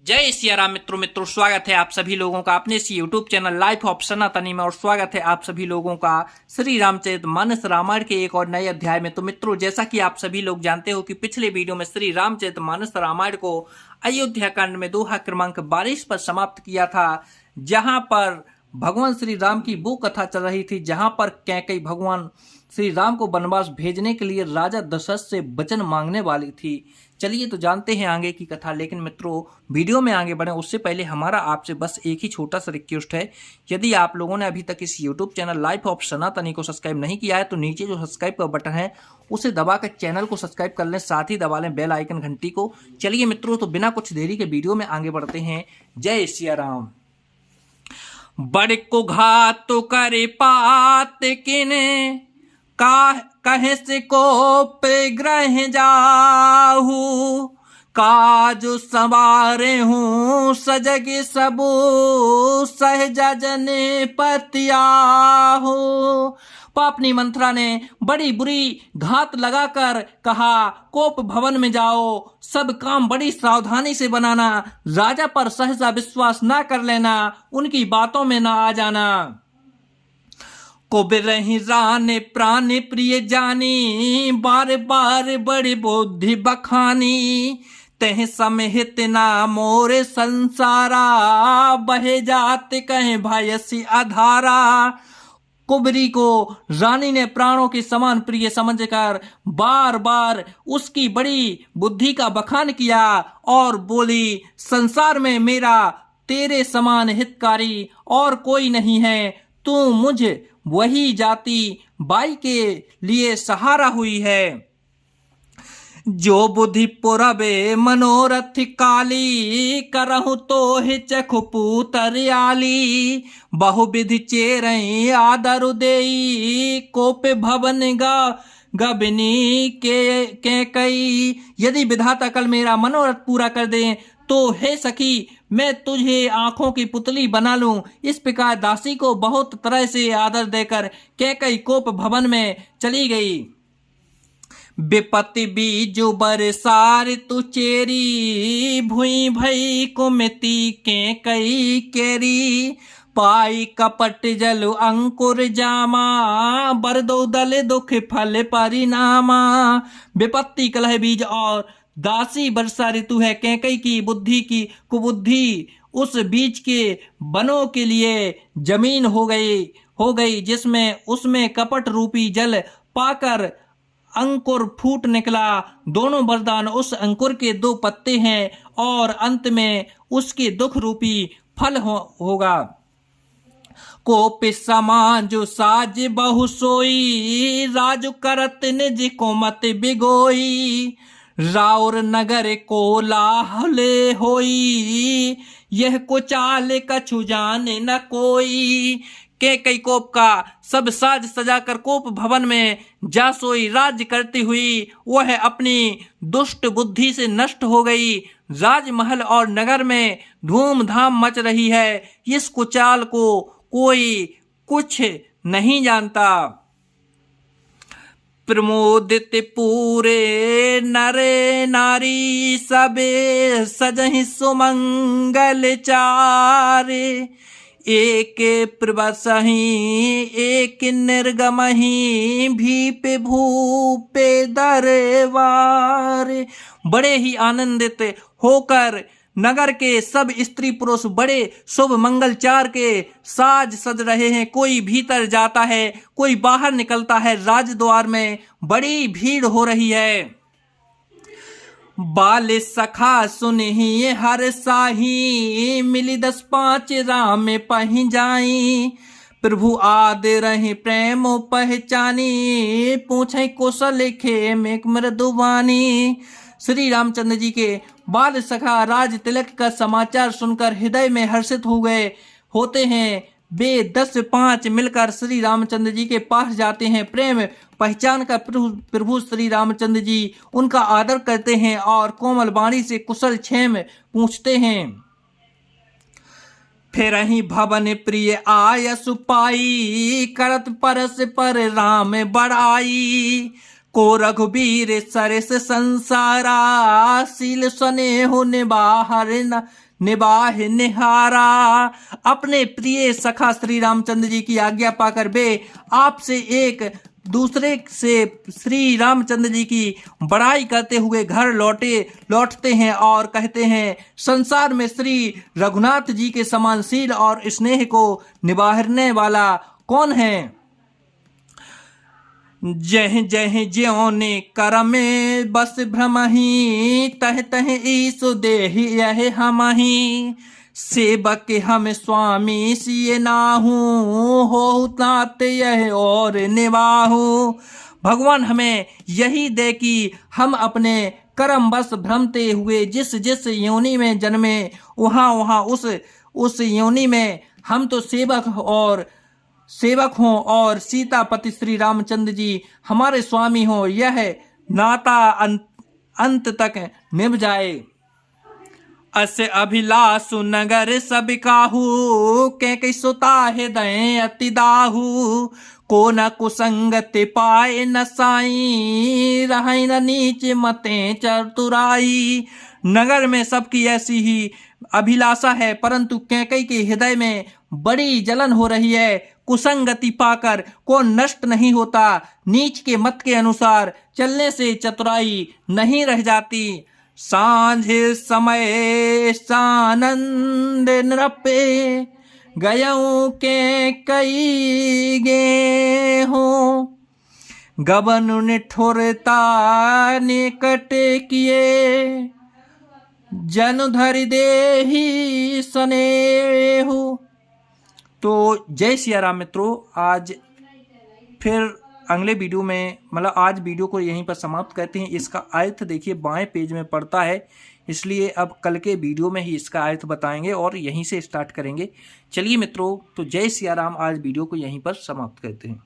जय सिया राम मित्रों स्वागत है आप सभी लोगों का अपने इस यूट्यूब चैनल लाइफ ऑफ सनातनी में। और स्वागत है आप सभी लोगों का श्री रामचरितमानस रामायण के एक और नए अध्याय में। तो मित्रों, जैसा कि आप सभी लोग जानते हो कि पिछले वीडियो में श्री रामचरितमानस रामायण को अयोध्या कांड में दोहा क्रमांक 22 पर समाप्त किया था, जहां पर भगवान श्री राम की वो कथा चल रही थी जहां पर कैकेयी भगवान श्री राम को वनवास भेजने के लिए राजा दशरथ से वचन मांगने वाली थी। चलिए तो जानते हैं आगे की कथा। लेकिन मित्रों, वीडियो में आगे बढ़े उससे पहले हमारा आपसे बस एक ही छोटा सा रिक्वेस्ट है। यदि आप लोगों ने अभी तक इस यूट्यूब चैनल लाइफ ऑफ सनातनी को सब्सक्राइब नहीं किया है तो नीचे जो सब्सक्राइब का बटन है उसे दबाकर चैनल को सब्सक्राइब कर लें, साथ ही दबा लें बेल आइकन घंटी को। चलिए मित्रों, तो बिना कुछ देरी के वीडियो में आगे बढ़ते हैं। जय सिया राम। बड़ को घात तो करे पात किने का कहे से को ग्रह जाहू काज सवारे हूँ सजग सबू सहजा जने पतियाहू। पापनी मंत्रा ने बड़ी बुरी घात लगाकर कहा, कोप भवन में जाओ, सब काम बड़ी सावधानी से बनाना, राजा पर सहसा विश्वास ना कर लेना, उनकी बातों में ना आ जाना। कोबिरहि राने प्राण प्रिय जानी, बार बार बड़ी बुद्धि बखानी, तह समहित ना मोरे संसारा, बहे जात कहे भयसी अधारा। कुबरी को रानी ने प्राणों के समान प्रिय समझकर बार बार उसकी बड़ी बुद्धि का बखान किया और बोली, संसार में मेरा तेरे समान हितकारी और कोई नहीं है, तू मुझ वही जाति बाई के लिए सहारा हुई है। जो बुद्धि पुरबे मनोरथ काली, करहु तो ही चखु पूतरियाली, बहुविधि चेरई आदरु देई, कोप भवन गबनी के कई। यदि विधाता कल मेरा मनोरथ पूरा कर दे तो हे सखी, मैं तुझे आंखों की पुतली बना लूं। इस प्रकार दासी को बहुत तरह से आदर देकर कैकेयी कोप भवन में चली गई। विपत्ति बीजु बरसार तु चेरी, भुई भई कुमति कैकेयी केरी, पाई कपट जलु अंकुर जामा, बरदो दल दुख फल परिणामा। विपत्ति कलह बीज और दासी वर्षा ऋतु है। कैकेयी की बुद्धि की कुबुद्धि उस बीज के बनों के लिए जमीन हो गई जिसमें उसमें कपट रूपी जल पाकर अंकुर फूट निकला। दोनों वरदान उस अंकुर के दो पत्ते हैं और अंत में उसके दुख रूपी फल होगा। कोप समाज साज बहु सोई, राजु करत निज को मत बिगोई, राउर नगर को लाहले होई, यह को चाल कछु जाने न कोई। कैकेयी कोप का सब साज सजाकर कोप भवन में जा सोई। राज्य करती हुई वह अपनी दुष्ट बुद्धि से नष्ट हो गई। राजमहल और नगर में धूमधाम मच रही है। इस कुचाल को कोई कुछ नहीं जानता। प्रमोदित पूरे नरे नारी, सबे सजहि सुमंगल चारे, एक प्रवसहि एक निर्गमहि, भीपे भूपे दरबार। बड़े ही आनंदित होकर नगर के सब स्त्री पुरुष बड़े शुभ मंगलचार के साज सज रहे हैं। कोई भीतर जाता है, कोई बाहर निकलता है। राजद्वार में बड़ी भीड़ हो रही है। बाल सखा सुनहि हर साही, मिली 10-5 राम पहि जाई, प्रभु आद रहे प्रेम पहचानी, पूछे कुशल खेम मृदुवानी। श्री रामचंद्र जी के बाल सखा राज तिलक का समाचार सुनकर हृदय में हर्षित हो गए होते हैं। वे 10-5 मिलकर श्री रामचंद्र जी के पास जाते हैं। प्रेम पहचान कर प्रभु श्री रामचंद्र जी उनका आदर करते हैं और कोमल वाणी से कुशल क्षेम पूछते हैं। फिर ही भवन प्रिय आय सुपाई, करत परस पर राम बड़ाई, को रघुबीर सरस संसारा, सील स्नेह निबाह निहारा। अपने प्रिय सखा श्री रामचंद्र जी की आज्ञा पाकर वे आपसे एक दूसरे से श्री रामचंद्र जी की बड़ाई करते हुए घर लौटते हैं और कहते हैं, संसार में श्री रघुनाथ जी के समान शील और स्नेह को निभाने वाला कौन है। जह जह ज्यों ने करमे बस भ्रमहि, तह तह ईसु देहि यह हमहि। सेवक हम स्वामी सिए नाहू, हो तात यह और निवाहू। भगवान हमें यही दे कि हम अपने कर्म बस भ्रमते हुए जिस जिस योनि में जन्मे वहाँ उस योनि में हम तो सेवक हों और सीतापति श्री रामचंद्र जी हमारे स्वामी हों, यह नाता अंत तक निभ जाए। अस अभिलाषु नगर सब काहू, के सुता हृदय अति दाहू। को न कुसंगति पाए न साई, रहे न नीच मते चतुराई। नगर में सबकी ऐसी ही अभिलाषा है, परंतु कैकई के हृदय में बड़ी जलन हो रही है। कुसंगति पाकर कौन नष्ट नहीं होता, नीच के मत के अनुसार चलने से चतुराई नहीं रह जाती। सांझ समय सानंद नृपे, गयों के कई गे हो। गबन निठुरता निकट किए, जन धरि देहि स्नेहु। तो जय सिया राम मित्रों, आज फिर अगले वीडियो में आज वीडियो को यहीं पर समाप्त करते हैं। इसका अर्थ देखिए बाएं पेज में पड़ता है, इसलिए अब कल के वीडियो में ही इसका अर्थ बताएंगे और यहीं से स्टार्ट करेंगे। चलिए मित्रों, तो जय सिया राम, आज वीडियो को यहीं पर समाप्त करते हैं।